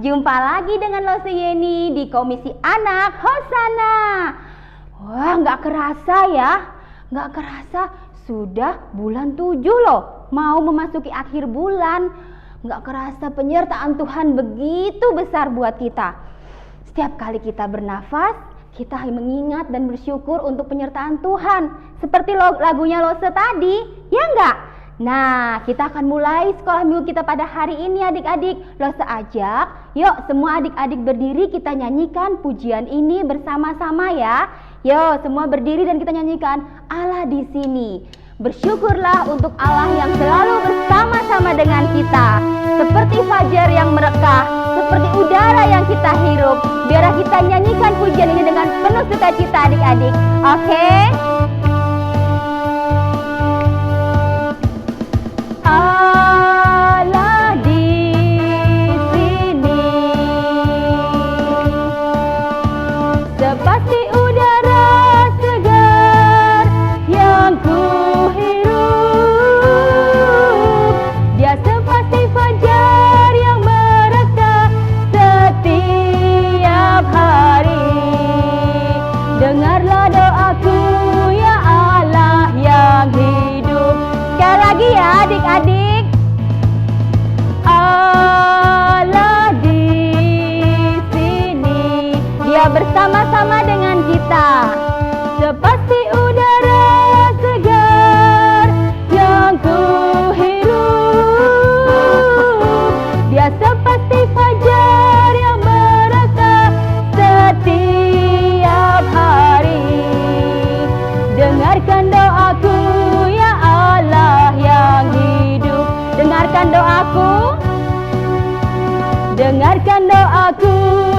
Jumpa lagi dengan Lose Yeni di Komisi Anak Hosana. Wah, nggak kerasa ya, nggak kerasa sudah bulan 7 loh, mau memasuki akhir bulan. Nggak kerasa penyertaan Tuhan begitu besar buat kita. Setiap kali kita bernafas, kita mengingat dan bersyukur untuk penyertaan Tuhan. Seperti lagunya Lose tadi, ya nggak? Nah, kita akan mulai sekolah minggu kita pada hari ini adik-adik. Lose ajak, yuk semua adik-adik berdiri, kita nyanyikan pujian ini bersama-sama ya. Yuk semua berdiri dan kita nyanyikan Allah di sini. Bersyukurlah untuk Allah yang selalu bersama-sama dengan kita. Seperti fajar yang merekah, seperti udara yang kita hirup. Biar kita nyanyikan pujian ini dengan penuh sukacita adik-adik. Oke? Allah di sini, seperti udara segar yang kuhirup. Dia seperti fajar yang merekah setiap hari. Dengarlah doaku ya Allah yang hidup. Sekali lagi ya adik-adik. Allah di sini, Dia bersama-sama dengan kita. Seperti udara segar yang kuhirup. Dia seperti fajar yang merekah setiap hari. Dengarkan doaku ya Allah yang hidup. Dengarkan doaku. Dengarkan doaku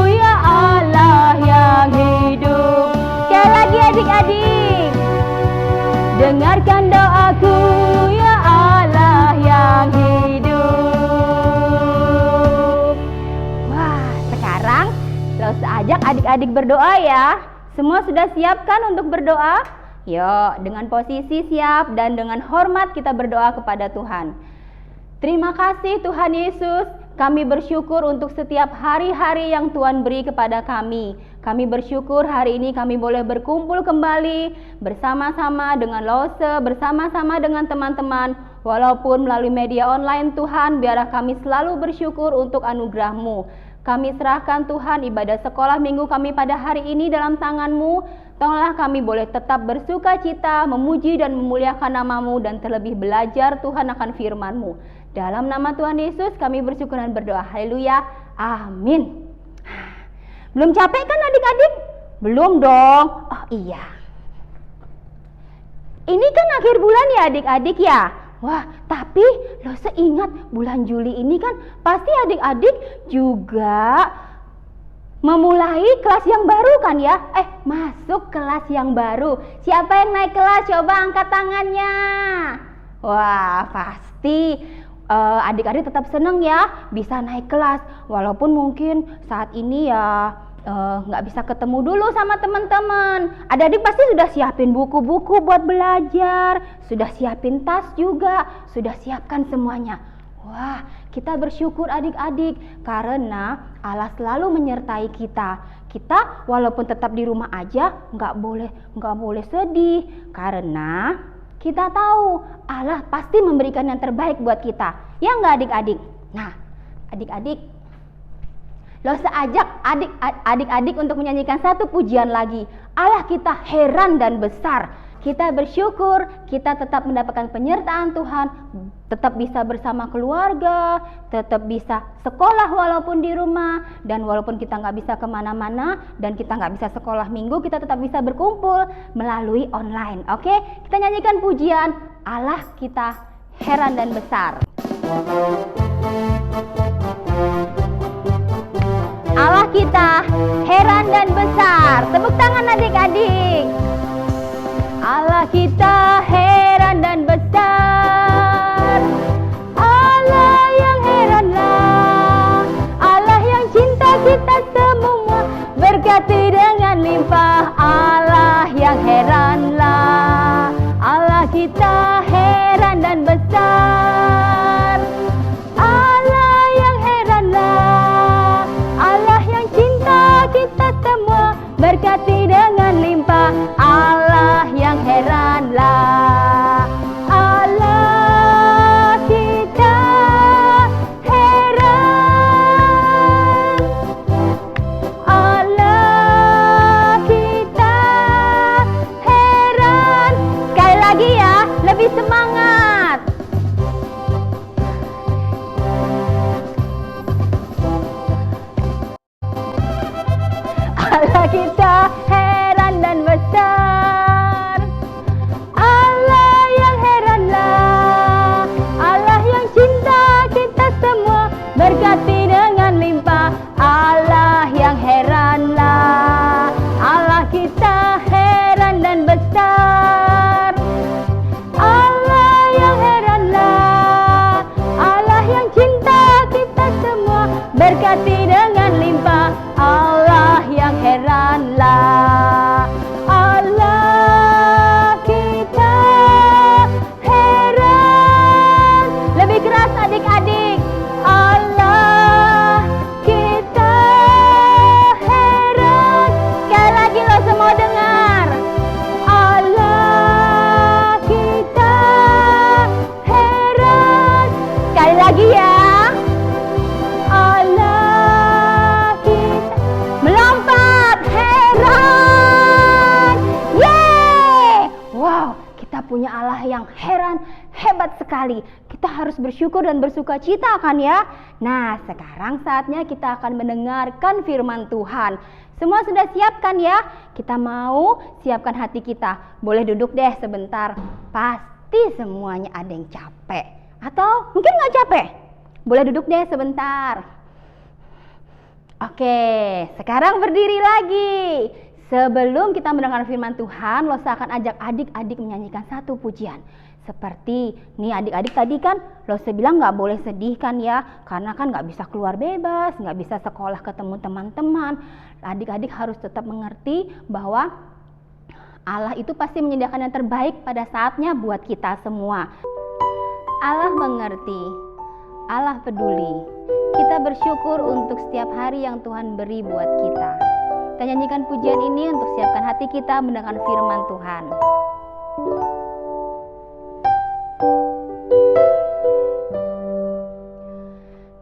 ya Allah yang hidup. Sekali lagi adik-adik. Dengarkan doaku ya Allah yang hidup. Wah, sekarang Lose ajak adik-adik berdoa ya. Semua sudah siapkan untuk berdoa? Yuk, dengan posisi siap dan dengan hormat kita berdoa kepada Tuhan. Terima kasih Tuhan Yesus, kami bersyukur untuk setiap hari-hari yang Tuhan beri kepada kami. Kami bersyukur hari ini kami boleh berkumpul kembali bersama-sama dengan Lose, bersama-sama dengan teman-teman. Walaupun melalui media online Tuhan, biarlah kami selalu bersyukur untuk anugerah-Mu. Kami serahkan Tuhan ibadah sekolah minggu kami pada hari ini dalam tangan-Mu. Tolonglah kami boleh tetap bersuka cita, memuji dan memuliakan nama-Mu dan terlebih belajar Tuhan akan firman-Mu. Dalam nama Tuhan Yesus kami bersyukur dan berdoa. Haleluya. Amin. Belum capek kan adik-adik? Belum dong. Oh iya. Ini kan akhir bulan ya adik-adik ya. Wah, tapi Lose ingat bulan Juli ini kan pasti adik-adik juga memulai kelas yang baru kan ya? Masuk kelas yang baru. Siapa yang naik kelas? Coba angkat tangannya. Wah, pasti adik-adik tetap senang ya bisa naik kelas. Walaupun mungkin saat ini ya nggak bisa ketemu dulu sama teman-teman. Adik-adik pasti sudah siapin buku-buku buat belajar, sudah siapin tas juga, sudah siapkan semuanya. Wah, kita bersyukur adik-adik karena Allah selalu menyertai kita. Kita walaupun tetap di rumah aja nggak boleh sedih karena kita tahu Allah pasti memberikan yang terbaik buat kita. Ya nggak adik-adik? Nah, adik-adik, Lose ajak adik-adik untuk menyanyikan satu pujian lagi. Allah kita heran dan besar. Kita bersyukur, kita tetap mendapatkan penyertaan Tuhan, tetap bisa bersama keluarga, tetap bisa sekolah walaupun di rumah, dan walaupun kita nggak bisa kemana-mana, dan kita nggak bisa sekolah minggu, kita tetap bisa berkumpul melalui online. Oke, kita nyanyikan pujian Allah kita heran dan besar. Allah kita heran dan besar. Tepuk tangan adik-adik. Allah kita heran dan besar. Allah yang heranlah. Allah yang cinta kita semua. Berkati dengan limpah. Allah yang heranlah. Allah kita heran dan besar. Allah yang heranlah. kita heran dan besar. Allah yang heranlah, Allah yang cinta kita semua, berkati dengan limpah. Allah yang heranlah, Allah kita heran dan besar. Allah yang heranlah, Allah yang cinta kita semua, berkati dengan limpah. Allah yang heranlah, Allah kita heran. Lebih keras adik-adik. Allah kita heran. Sekali lagi lo semua dengar. Allah kita heran. Sekali lagi ya. Allah kita melompat heran. Yeay! Wow, kita punya Allah yang heran, hebat sekali. Kita harus bersyukur dan bersuka cita kan ya. Nah, sekarang saatnya kita akan mendengarkan firman Tuhan. Semua sudah siap kan ya? Kita mau siapkan hati kita. Boleh duduk deh sebentar. Pasti semuanya ada yang capek. Atau mungkin nggak capek? Boleh duduk deh sebentar. Oke, sekarang berdiri lagi. Sebelum kita mendengar firman Tuhan, Losa akan ajak adik-adik menyanyikan satu pujian. Seperti nih adik-adik tadi kan Losa bilang nggak boleh sedih kan ya, karena kan nggak bisa keluar bebas, nggak bisa sekolah ketemu teman-teman. Adik-adik harus tetap mengerti bahwa Allah itu pasti menyediakan yang terbaik pada saatnya buat kita semua. Allah mengerti, Allah peduli. Kita bersyukur untuk setiap hari yang Tuhan beri buat kita. Kita nyanyikan pujian ini untuk siapkan hati kita mendengar firman Tuhan.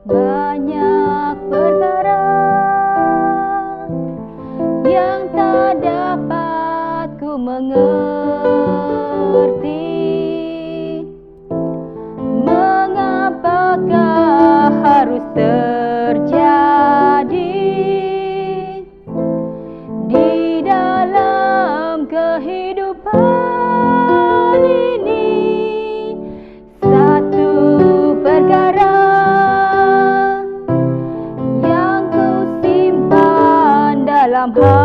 Banyak perkara yang tak dapat ku mengerti. Mengapakah harus terjadi di dalam kehidupan ini? Satu perkara yang ku simpan dalam hati,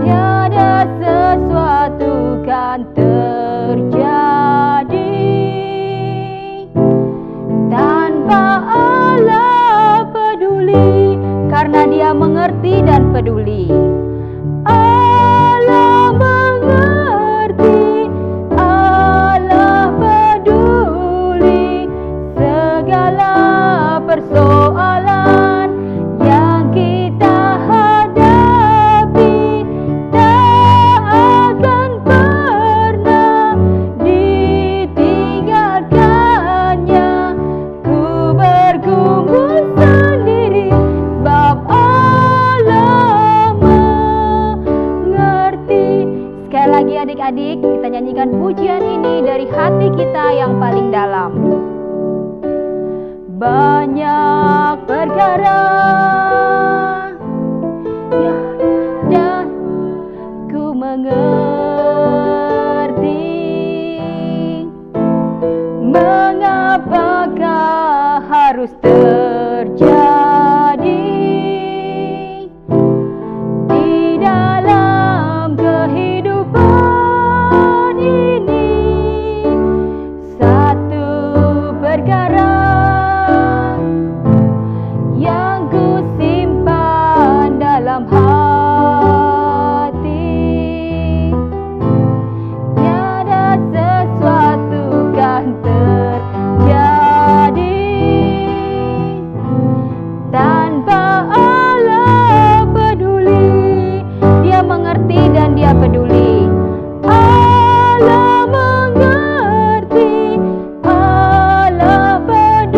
tiada sesuatu kan terjadi tanpa Allah peduli, karena Dia mengerti dan peduli. Allah mengerti, Allah peduli segala persoalan yang kita hadapi, tak akan pernah ditinggalkannya. Ku bergumul sendiri sebab Allah mengerti. Sekali lagi adik-adik, kita nyanyikan pujian ini dari hati kita yang paling dalam. Banyak perkara yang ku mengerti, mengapakah harus terjadi di dalam kehidupan ini. Satu perkara yang ku simpan dalam hati, tiada sesuatu kan terjadi tanpa Allah peduli. Dia mengerti dan Dia peduli. Allah mengerti, Allah peduli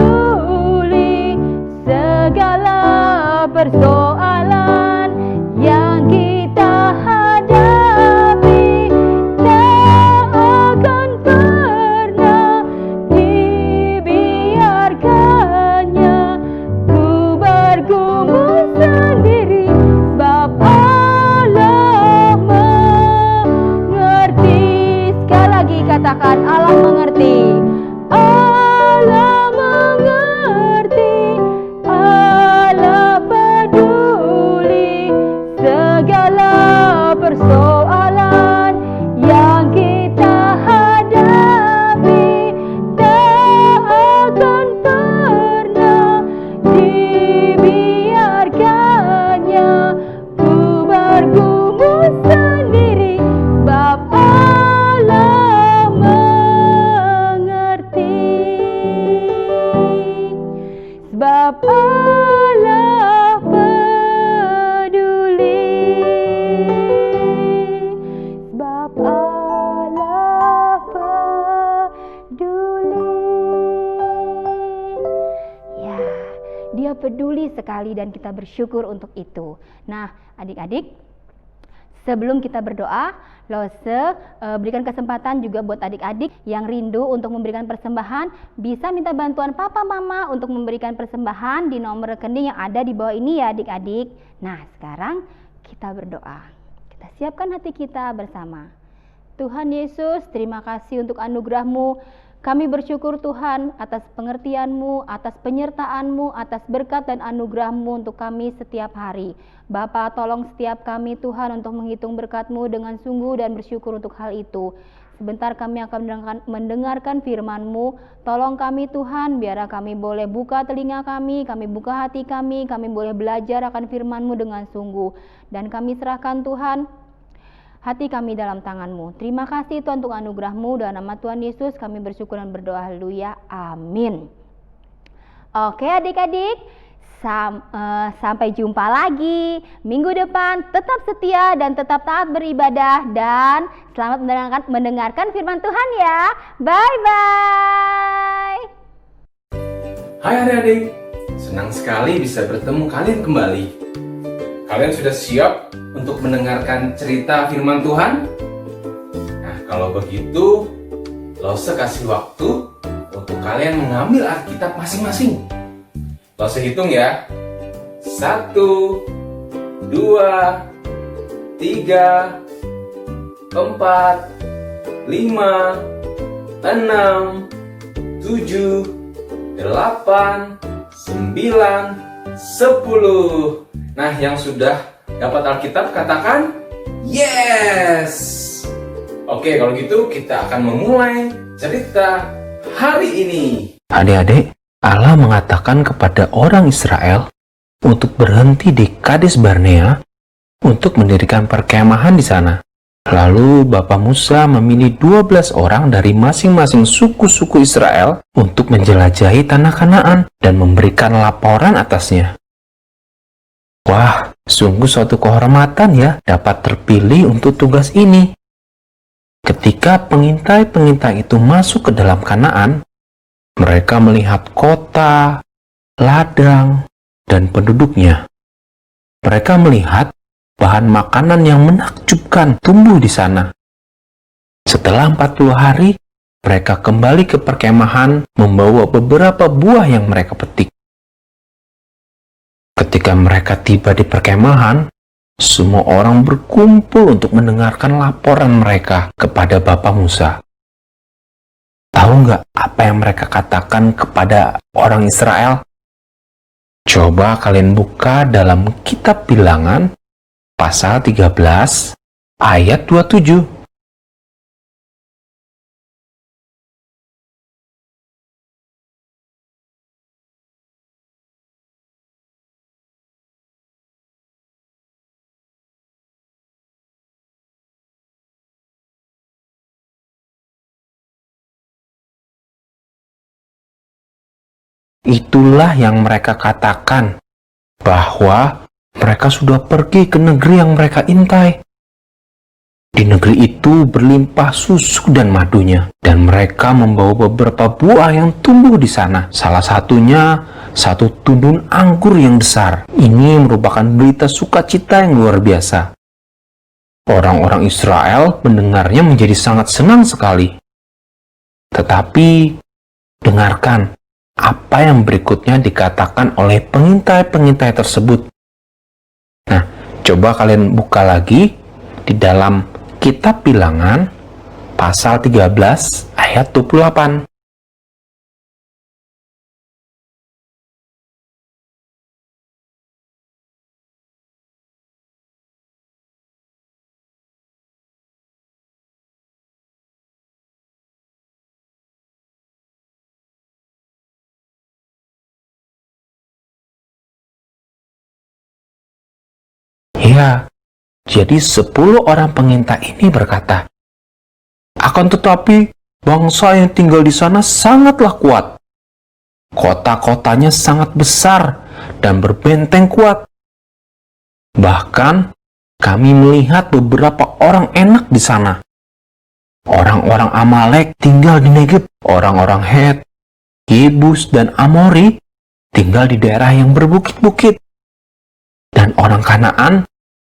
Dia peduli sekali dan kita bersyukur untuk itu. Nah, adik-adik, sebelum kita berdoa, Lose berikan kesempatan juga buat adik-adik yang rindu untuk memberikan persembahan, bisa minta bantuan papa mama untuk memberikan persembahan di nomor rekening yang ada di bawah ini ya adik-adik. Nah, sekarang kita berdoa. Kita siapkan hati kita bersama. Tuhan Yesus, terima kasih untuk anugerah-Mu. Kami bersyukur Tuhan atas pengertian-Mu, atas penyertaan-Mu, atas berkat dan anugerah-Mu untuk kami setiap hari. Bapa, tolong setiap kami Tuhan untuk menghitung berkat-Mu dengan sungguh dan bersyukur untuk hal itu. Sebentar kami akan mendengarkan firman-Mu. Tolong kami Tuhan, biar kami boleh buka telinga kami buka hati kami boleh belajar akan firman-Mu dengan sungguh. Dan kami serahkan Tuhan hati kami dalam tangan-Mu. Terima kasih Tuhan untuk anugerah-Mu. Dalam nama Tuhan Yesus kami bersyukur dan berdoa. Haleluya. Amin. Oke adik-adik, sampai jumpa lagi minggu depan. Tetap setia dan tetap taat beribadah. Dan selamat mendengarkan firman Tuhan ya. Bye-bye. Hai adik-adik, senang sekali bisa bertemu kalian kembali. Kalian sudah siap untuk mendengarkan cerita firman Tuhan? Nah, kalau begitu, Lose kasih waktu untuk kalian mengambil Alkitab masing-masing. Lose hitung ya. 1, 2, 3, 4, 5, 6, 7, 8, 9, 10. Nah, yang sudah dapat Alkitab katakan yes. Oke, kalau gitu kita akan memulai cerita hari ini. Adik-adik, Allah mengatakan kepada orang Israel untuk berhenti di Kades Barnea untuk mendirikan perkemahan di sana. Lalu Bapak Musa memilih 12 orang dari masing-masing suku-suku Israel untuk menjelajahi tanah Kanaan dan memberikan laporan atasnya. Wah, sungguh suatu kehormatan ya dapat terpilih untuk tugas ini. Ketika pengintai-pengintai itu masuk ke dalam Kanaan, mereka melihat kota, ladang, dan penduduknya. Mereka melihat bahan makanan yang menakjubkan tumbuh di sana. Setelah 40 hari, mereka kembali ke perkemahan membawa beberapa buah yang mereka petik. Ketika mereka tiba di perkemahan, semua orang berkumpul untuk mendengarkan laporan mereka kepada Bapak Musa. Tahu nggak apa yang mereka katakan kepada orang Israel? Coba kalian buka dalam kitab Bilangan, pasal 13, ayat 27. Itulah yang mereka katakan, bahwa mereka sudah pergi ke negeri yang mereka intai. Di negeri itu berlimpah susu dan madunya, dan mereka membawa beberapa buah yang tumbuh di sana. Salah satunya, satu tundun anggur yang besar. Ini merupakan berita sukacita yang luar biasa. Orang-orang Israel mendengarnya menjadi sangat senang sekali. Tetapi, dengarkan apa yang berikutnya dikatakan oleh pengintai-pengintai tersebut. Nah, coba kalian buka lagi di dalam kitab Bilangan pasal 13 ayat 28. Ya, jadi 10 orang pengintai ini berkata, "Akan tetapi, bangsa yang tinggal di sana sangatlah kuat. Kota-kotanya sangat besar dan berbenteng kuat. Bahkan, kami melihat beberapa orang enak di sana. Orang-orang Amalek tinggal di Negeb, orang-orang Het, Yebus, dan Amori tinggal di daerah yang berbukit-bukit, dan orang Kanaan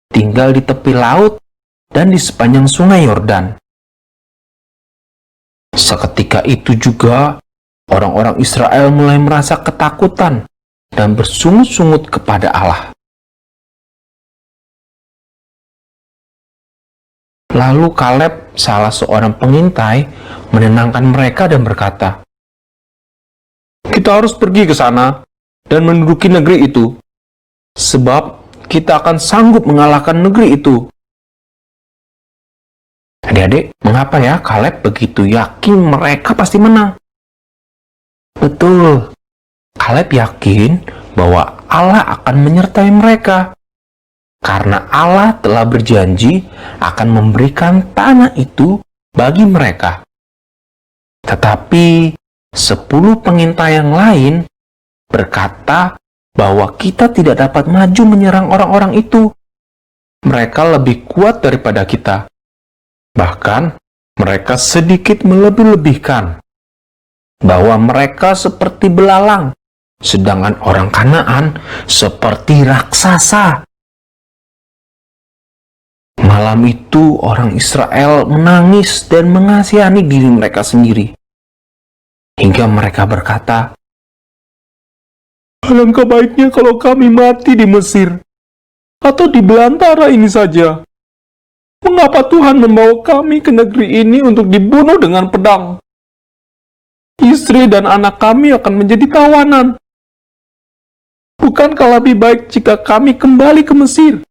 tinggal di tepi laut dan di sepanjang sungai Yordan. Seketika itu juga, orang-orang Israel mulai merasa ketakutan dan bersungut-sungut kepada Allah. Lalu Kaleb, salah seorang pengintai, menenangkan mereka dan berkata, "Kita harus pergi ke sana dan menduduki negeri itu, sebab kita akan sanggup mengalahkan negeri itu." Adik-adik, mengapa ya Kaleb begitu yakin mereka pasti menang? Betul, Kaleb yakin bahwa Allah akan menyertai mereka. Karena Allah telah berjanji akan memberikan tanah itu bagi mereka. Tetapi 10 pengintai yang lain berkata bahwa kita tidak dapat maju menyerang orang-orang itu. Mereka lebih kuat daripada kita. Bahkan mereka sedikit melebih-lebihkan bahwa mereka seperti belalang, sedangkan orang Kanaan seperti raksasa. Malam itu orang Israel menangis dan mengasihani diri mereka sendiri. Hingga mereka berkata, "Alangkah baiknya kalau kami mati di Mesir, atau di belantara ini saja. Mengapa Tuhan membawa kami ke negeri ini untuk dibunuh dengan pedang? Istri dan anak kami akan menjadi tawanan. Bukankah lebih baik jika kami kembali ke Mesir?"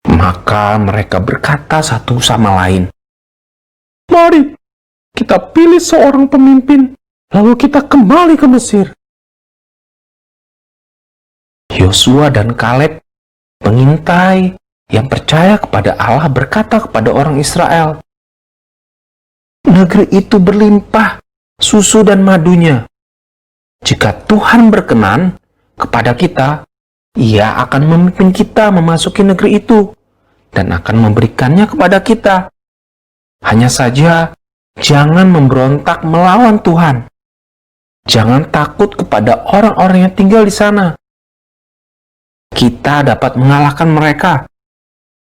Maka mereka berkata satu sama lain, "Mari, kita pilih seorang pemimpin, lalu kita kembali ke Mesir." Yosua dan Kaleb, pengintai yang percaya kepada Allah, berkata kepada orang Israel, "Negeri itu berlimpah susu dan madunya. Jika Tuhan berkenan kepada kita, Ia akan memimpin kita memasuki negeri itu dan akan memberikannya kepada kita. Hanya saja, jangan memberontak melawan Tuhan. Jangan takut kepada orang-orang yang tinggal di sana. Kita dapat mengalahkan mereka.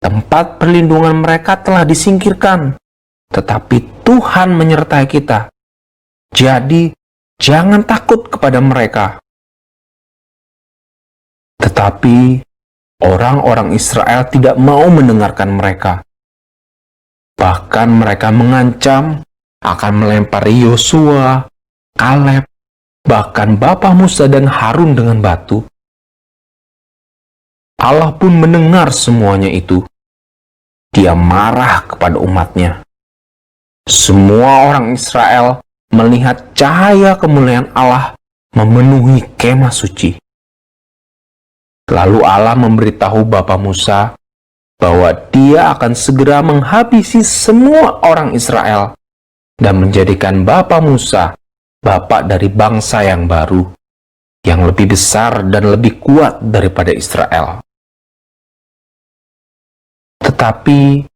Tempat perlindungan mereka telah disingkirkan, tetapi Tuhan menyertai kita. Jadi, jangan takut kepada mereka." Tetapi orang-orang Israel tidak mau mendengarkan mereka. Bahkan mereka mengancam akan melempari Yosua, Kaleb, bahkan Bapa Musa dan Harun dengan batu. Allah pun mendengar semuanya itu. Dia marah kepada umatnya. Semua orang Israel melihat cahaya kemuliaan Allah memenuhi kemah suci. Lalu Allah memberitahu Bapa Musa bahwa Dia akan segera menghabisi semua orang Israel dan menjadikan Bapa Musa bapak dari bangsa yang baru, yang lebih besar dan lebih kuat daripada Israel. Tetapi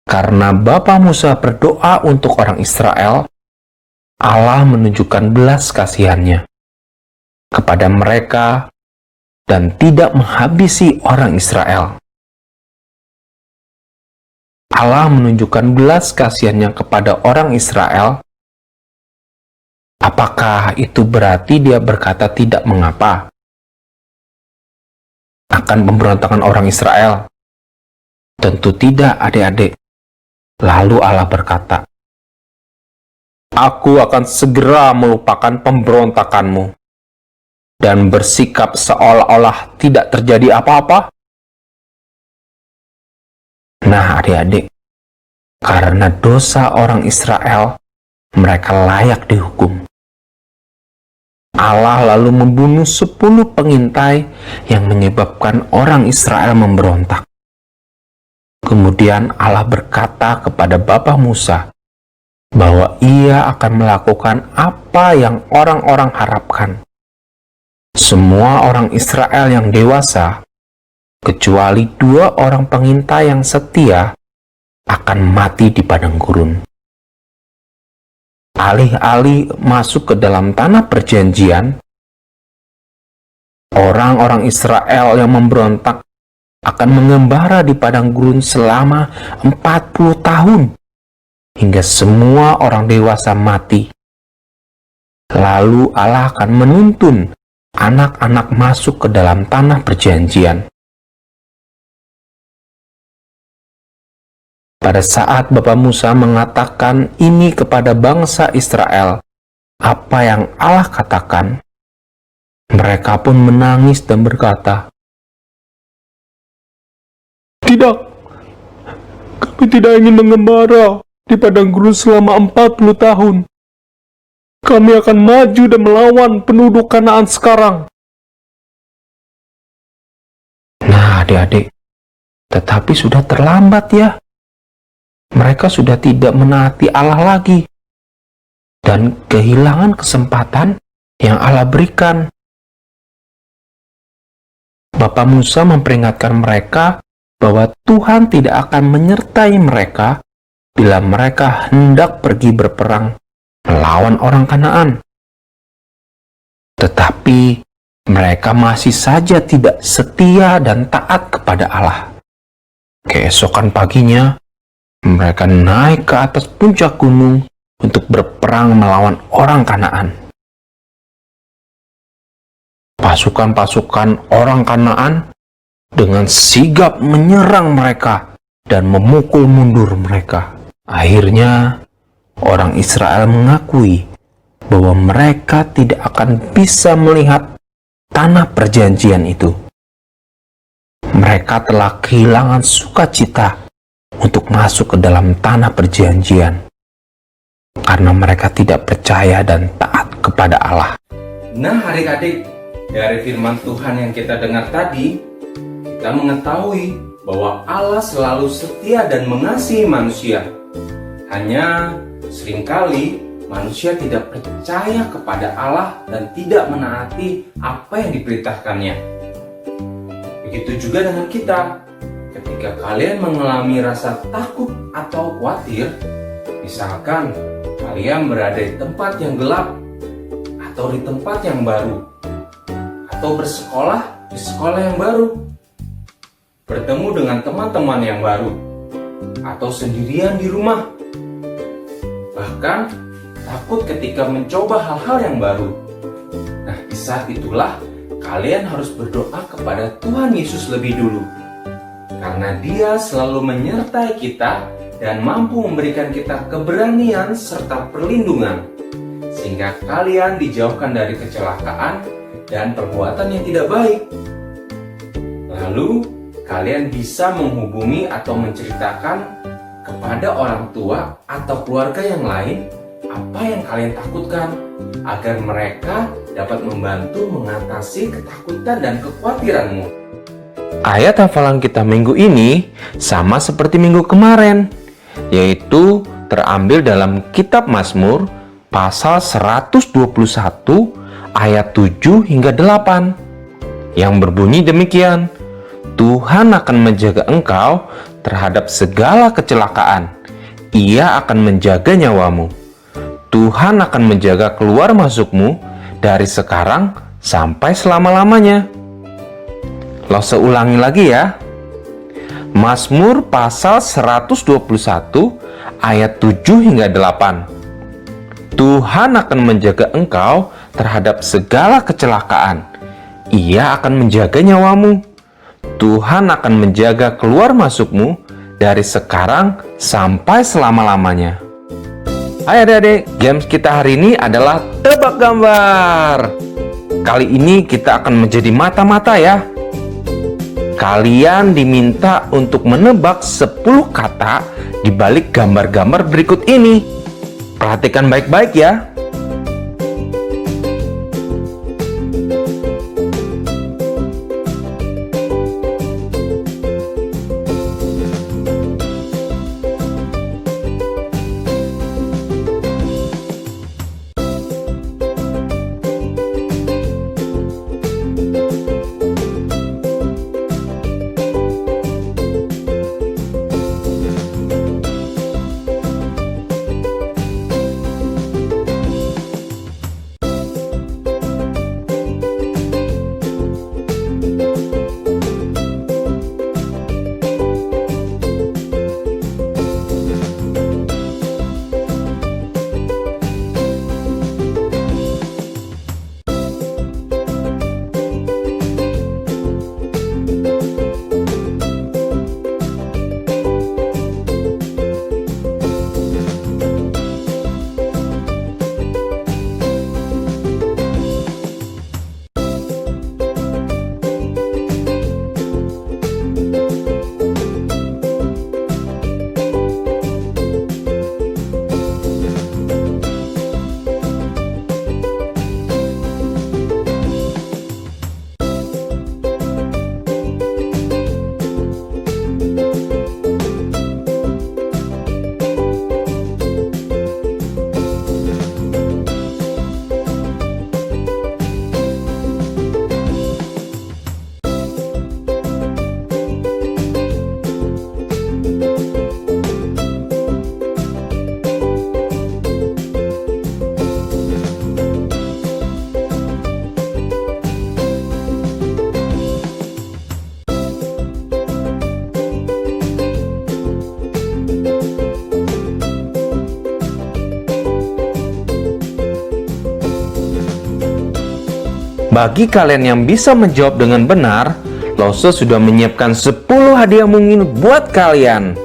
karena Bapa Musa berdoa untuk orang Israel, Allah menunjukkan belas kasihan-Nya kepada mereka dan tidak menghabisi orang Israel. Allah menunjukkan belas kasihan-Nya kepada orang Israel. Apakah itu berarti Dia berkata tidak mengapa akan pemberontakan orang Israel? Tentu tidak, adik-adik. Lalu Allah berkata, "Aku akan segera melupakan pemberontakanmu dan bersikap seolah-olah tidak terjadi apa-apa." Nah, adik-adik, karena dosa orang Israel, mereka layak dihukum. Allah lalu membunuh 10 pengintai yang menyebabkan orang Israel memberontak. Kemudian Allah berkata kepada Bapa Musa bahwa Ia akan melakukan apa yang orang-orang harapkan. Semua orang Israel yang dewasa, kecuali 2 orang pengintai yang setia, akan mati di padang gurun. alih-alih masuk ke dalam tanah perjanjian, orang-orang Israel yang memberontak akan mengembara di padang gurun selama 40 tahun, hingga semua orang dewasa mati. Lalu Allah akan menuntun anak-anak masuk ke dalam tanah perjanjian. Pada saat Bapak Musa mengatakan ini kepada bangsa Israel, apa yang Allah katakan, mereka pun menangis dan berkata, "Tidak, kami tidak ingin mengembara di padang gurun selama 40 tahun. Kami akan maju dan melawan penduduk Kanaan sekarang." Nah, adik-adik, tetapi sudah terlambat ya. Mereka sudah tidak menaati Allah lagi dan kehilangan kesempatan yang Allah berikan. Bapak Musa memperingatkan mereka bahwa Tuhan tidak akan menyertai mereka bila mereka hendak pergi berperang melawan orang Kanaan. Tetapi mereka masih saja tidak setia dan taat kepada Allah. Keesokan paginya, mereka naik ke atas puncak gunung untuk berperang melawan orang Kanaan. Pasukan-pasukan orang Kanaan dengan sigap menyerang mereka dan memukul mundur mereka. Akhirnya, orang Israel mengakui bahwa mereka tidak akan bisa melihat tanah perjanjian itu. Mereka telah kehilangan sukacita untuk masuk ke dalam tanah perjanjian karena mereka tidak percaya dan taat kepada Allah. Nah, adik-adik, dari firman Tuhan yang kita dengar tadi, kita mengetahui bahwa Allah selalu setia dan mengasihi manusia. Hanya seringkali manusia tidak percaya kepada Allah dan tidak menaati apa yang diperintahkannya. Begitu juga dengan kita. Ketika kalian mengalami rasa takut atau khawatir, misalkan kalian berada di tempat yang gelap atau di tempat yang baru, atau bersekolah di sekolah yang baru, bertemu dengan teman-teman yang baru, atau sendirian di rumah, bahkan takut ketika mencoba hal-hal yang baru. Nah, di saat itulah kalian harus berdoa kepada Tuhan Yesus lebih dulu, karena Dia selalu menyertai kita dan mampu memberikan kita keberanian serta perlindungan, sehingga kalian dijauhkan dari kecelakaan dan perbuatan yang tidak baik. Lalu, kalian bisa menghubungi atau menceritakan kepada orang tua atau keluarga yang lain apa yang kalian takutkan, agar mereka dapat membantu mengatasi ketakutan dan kekhawatiranmu. Ayat hafalan kita minggu ini sama seperti minggu kemarin, yaitu terambil dalam kitab Mazmur pasal 121 ayat 7 hingga 8 yang berbunyi demikian: Tuhan akan menjaga engkau terhadap segala kecelakaan. Ia akan menjaga nyawamu. Tuhan akan menjaga keluar masukmu dari sekarang sampai selama-lamanya. Lo seulangi lagi ya. Mazmur pasal 121 ayat 7 hingga 8. Tuhan akan menjaga engkau terhadap segala kecelakaan. Ia akan menjaga nyawamu. Tuhan akan menjaga keluar masukmu dari sekarang sampai selama-lamanya. Hai adik-adik, games kita hari ini adalah tebak gambar. Kali ini kita akan menjadi mata-mata ya. Kalian diminta untuk menebak 10 kata di balik gambar-gambar berikut ini. Perhatikan baik-baik ya. Bagi kalian yang bisa menjawab dengan benar, Lose sudah menyiapkan 10 hadiah mungil buat kalian.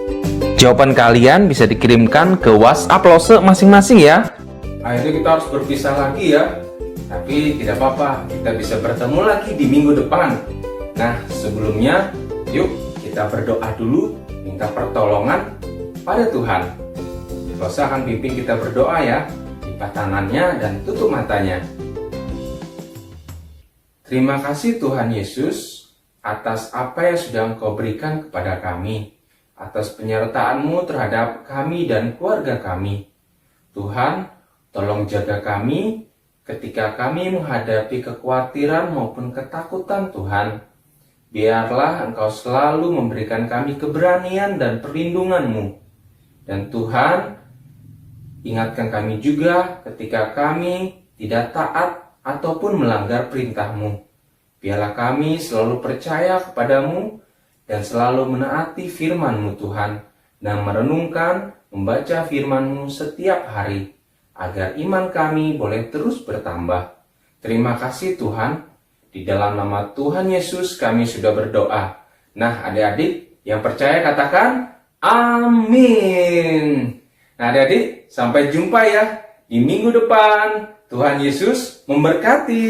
Jawaban kalian bisa dikirimkan ke WhatsApp Lose masing-masing ya. Akhirnya kita harus berpisah lagi ya. Tapi tidak apa-apa, kita bisa bertemu lagi di minggu depan. Nah, sebelumnya yuk kita berdoa dulu, minta pertolongan pada Tuhan. Lose akan pimpin kita berdoa ya. Lipat tangannya dan tutup matanya. Terima kasih Tuhan Yesus atas apa yang sudah Engkau berikan kepada kami, atas penyertaan-Mu terhadap kami dan keluarga kami. Tuhan, tolong jaga kami ketika kami menghadapi kekhawatiran maupun ketakutan Tuhan. Biarlah Engkau selalu memberikan kami keberanian dan perlindungan-Mu. Dan Tuhan, ingatkan kami juga ketika kami tidak taat ataupun melanggar perintah-Mu. Biarlah kami selalu percaya kepada-Mu dan selalu menaati firman-Mu Tuhan, dan merenungkan, membaca firman-Mu setiap hari, agar iman kami boleh terus bertambah. Terima kasih Tuhan, di dalam nama Tuhan Yesus kami sudah berdoa. Nah adik-adik yang percaya katakan amin. Nah adik-adik, sampai jumpa ya di minggu depan. Tuhan Yesus memberkati.